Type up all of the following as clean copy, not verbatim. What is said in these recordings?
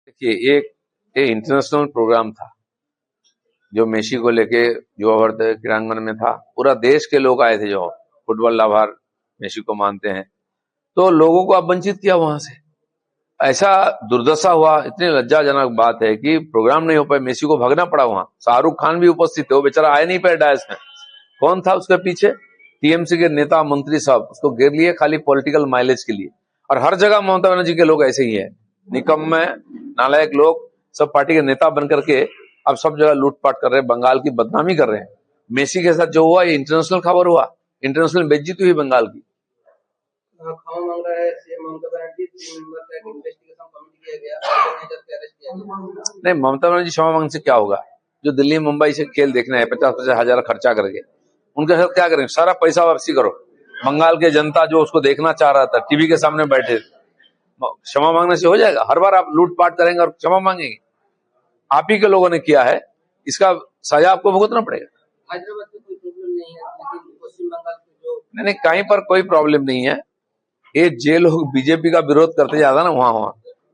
देखिए, एक international programme था जो मेसी को लेके युवा भारत क्रीड़ांगन में था। पूरा देश के लोग आए थे जो फुटबॉल लाभार मेसी को मानते हैं, तो लोगों को अब वंचित किया वहां से। ऐसा दुर्दशा हुआ, इतनी लज्जाजनक बात है कि प्रोग्राम नहीं हो पाए, मेसी को भागना पड़ा वहां। शाहरुख खान भी उपस्थित थे, वो बेचारा आए नहीं पाए डायस में। कौन था उसके पीछे? टीएमसी के नेता मंत्री सब उसको घेर लिए खाली पॉलिटिकल माइलेज के लिए। और हर जगह ममता बनर्जी के लोग ऐसे ही है, निकम्मे नालायक लोग, सब पार्टी के नेता बन करके अब सब जगह लूटपाट कर रहे हैं, बंगाल की बदनामी कर रहे हैं। मेसी के साथ जो हुआ ये इंटरनेशनल खबर हुआ, इंटरनेशनल बेइज्जती हुई बंगाल की। क्षमा मांग रहा है सीएम ममता बनर्जी, 3 मेंबर का एक इन्वेस्टिगेशन कमेटी किया गया, ऑर्गेनाइजर को अरेस्ट किया गया। नहीं, ममता बनर्जी क्षमा मांगने से क्या होगा? जो दिल्ली मुंबई से खेल देखने है 50-50 हजार खर्चा करके, उनके साथ क्या करेंगे? सारा पैसा वापसी करो। बंगाल के जनता जो उसको देखना चाह रहा था, टीवी के सामने बैठे, क्षमा मांगने से हो जाएगा? हर बार आप लूटपाट करेंगे और क्षमा मांगेंगे? आप ही के लोगों ने किया है, इसका सजा आपको भुगतना पड़ेगा। हैदराबाद में कोई प्रॉब्लम नहीं है, लेकिन पश्चिम बंगाल में जो नहीं, कहीं पर कोई प्रॉब्लम नहीं है। ये जे लोग बीजेपी का विरोध करते ज्यादा ना, वहां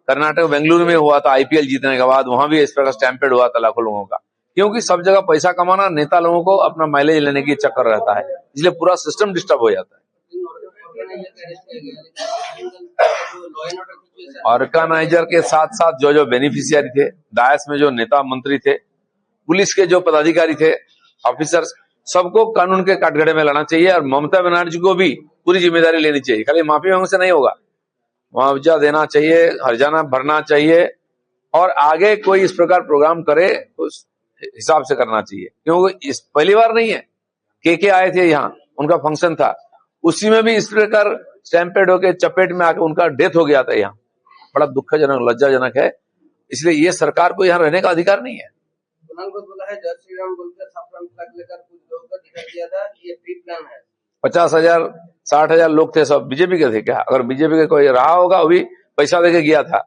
कर्नाटक बेंगलुरु में हुआ था आईपीएल जीतने के बाद, वहां भी इस प्रकार स्टैम्पेड हुआ था लाखों लोगों का। क्योंकि सब जगह पैसा कमाना, नेता लोगों को अपना माइलेज लेने की चक्कर रहता है, इसलिए पूरा सिस्टम डिस्टर्ब हो जाता है। ऑर्गेनाइजर के साथ साथ जो जो बेनिफिशियरी थे, डायस में जो नेता मंत्री थे, पुलिस के जो पदाधिकारी थे, ऑफिसर्स, सबको कानून के कटघरे में लाना चाहिए। और ममता बनर्जी को भी पूरी जिम्मेदारी लेनी चाहिए। खाली माफी मांगने से नहीं होगा, मुआवजा देना चाहिए, हर्जाना भरना चाहिए, और आगे कोई इस प्रकार प्रोग्राम करे तो उस हिसाब से करना चाहिए। क्योंकि इस पहली बार नहीं है, के आए थे यहाँ, उनका फंक्शन था, उसी में भी इस प्रकार स्टैम्पेड होके चपेट में आके उनका डेथ हो गया था। यहाँ बड़ा दुखजनक, लज्जाजनक है। इसलिए ये सरकार को यहाँ रहने का अधिकार नहीं है। बोला है जय श्री राम बोलकर साफरान फ्लैग लेकर कुछ लोगों का दिखाई दिया था, ये प्री प्लान है। 50,000 60,000 लोग थे, सब बीजेपी के थे क्या? अगर बीजेपी के कोई रहा होगा, वो भी पैसा देके गया था,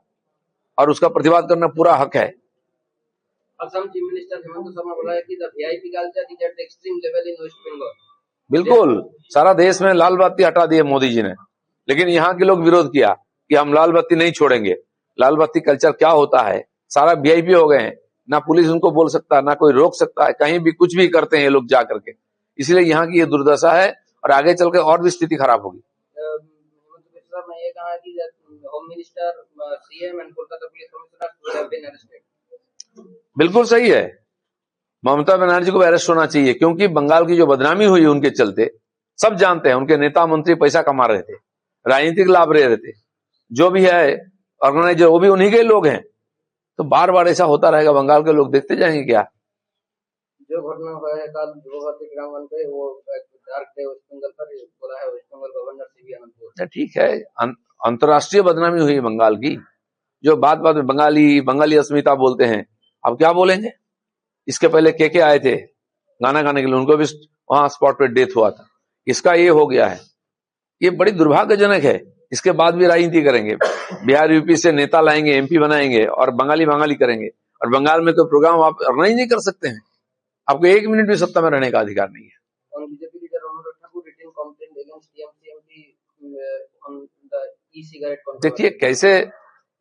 और उसका प्रतिवाद करना पूरा हक है। असम चीफ मिनिस्टर हेमंत शर्मा बोला है कि the VIP culture is at extreme level in West Bengal. बिल्कुल, सारा देश में लाल बत्ती हटा दी है मोदी जी ने, लेकिन यहाँ के लोग विरोध किया कि हम लाल बत्ती नहीं छोड़ेंगे। लाल बत्ती कल्चर क्या होता है? सारा वीआईपी हो गए हैं, ना पुलिस उनको बोल सकता, ना कोई रोक सकता है, कहीं भी कुछ भी करते हैं ये लोग जा करके। इसलिए यहाँ की ये दुर्दशा है, और आगे चल के और भी स्थिति खराब होगी। ये कहा कि home minister, CM and Kolkata police commissioner have been arrested. बिल्कुल सही है, ममता बनर्जी को अरेस्ट होना चाहिए, क्योंकि बंगाल की जो बदनामी हुई उनके चलते, सब जानते हैं। उनके नेता मंत्री पैसा कमा रहे थे, राजनीतिक लाभ ले रहे थे, जो भी है ऑर्गेनाइजर वो भी उन्हीं के लोग हैं। तो बार बार ऐसा होता रहेगा, बंगाल के लोग देखते जाएंगे क्या? जो घटना हुआ है कल युवा क्रीड़ांगन पे, वो डार्क डे वेस्ट बंगाल पर बोला है वेस्ट बंगाल गवर्नर सीबी आनंद। ठीक है, अंतर्राष्ट्रीय बदनामी हुई बंगाल की। जो बात बात में बंगाली अस्मिता बोलते हैं, अब क्या बोलेंगे? इसके पहले के आए थे गाना गाने के लिए, उनको भी वहां स्पॉट पे डेथ हुआ था। इसका ये हो गया है, ये बड़ी दुर्भाग्यजनक है। इसके बाद भी राजनीति करेंगे, बिहार यूपी से नेता लाएंगे, एमपी बनाएंगे, और बंगाली करेंगे। और बंगाल में कोई प्रोग्राम आप ऑर्गेनाइज नहीं कर सकते हैं। आपको 1 मिनट भी सत्ता में रहने का अधिकार नहीं है। देखिए कैसे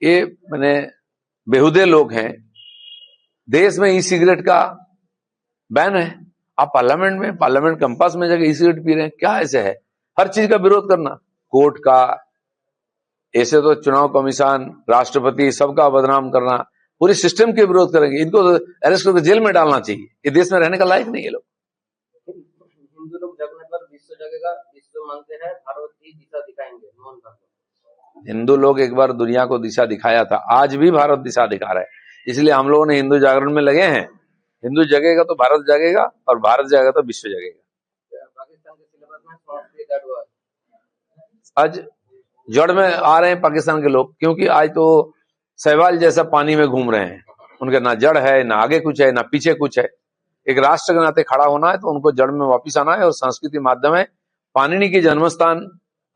ये मैंने बेहुदे लोग हैं। देश में ई सिगरेट का बैन है, आप पार्लियामेंट कैंपस में जाकर ई सिगरेट पी रहे हैं, क्या ऐसे है? हर चीज का विरोध करना, कोर्ट का, ऐसे तो चुनाव कमीशन, राष्ट्रपति, सबका बदनाम करना, पूरे सिस्टम के विरोध करेंगे। इनको अरेस्ट करके जेल में डालना चाहिए, ये देश में रहने का लायक नहीं है लोग। हिंदू लोग जगने पर विश्व जगेगा, विश्व मानते हैं भारत की दिशा दिखाएंगे। हिंदू लोग एक बार दुनिया को दिशा दिखाया था, आज भी भारत दिशा दिखा रहा है। इसलिए हम लोगों ने हिंदू जागरण में लगे हैं। हिंदू जगेगा तो भारत जगेगा, और भारत जगेगा तो विश्व जगेगा। पाकिस्तान के सिलेबस में संस्कृत आज जड़ में आ रहे हैं पाकिस्तान के लोग, क्योंकि आज तो शैवाल जैसा पानी में घूम रहे हैं। उनके ना जड़ है, ना आगे कुछ है, ना पीछे कुछ है। एक राष्ट्र के नाते खड़ा होना है तो उनको जड़ में वापिस आना है, और संस्कृति माध्यम है। पाणिनि की जन्मस्थान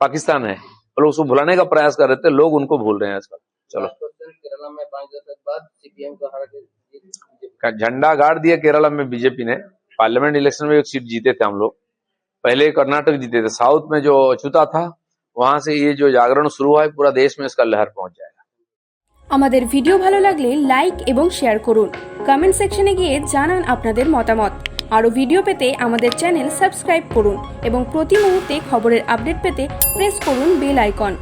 पाकिस्तान है, और उसको भुलाने का प्रयास कर रहे थे लोग, उनको भूल रहे हैं आजकल। चलो, केरला में 5 दशक बाद सीपीएम को हरा का झंडा गाड़ दिया केरला में बीजेपी ने। पार्लियामेंट इलेक्शन में 1 सीट जीते थे हम लोग, पहले कर्नाटक जीते थे। साउथ में जो अछूता था, वहां से ये जो जागरण शुरू हुआ है, पूरा देश में इसका लहर पहुंच जाएगा। আমাদের ভিডিও ভালো লাগলে লাইক এবং শেয়ার করুন। কমেন্ট সেকশনে গিয়ে জানান আপনাদের মতামত। আরও ভিডিও পেতে আমাদের চ্যানেল সাবস্ক্রাইব করুন এবং প্রতি মুহূর্তে খবরের আপডেট পেতে প্রেস করুন বেল আইকন।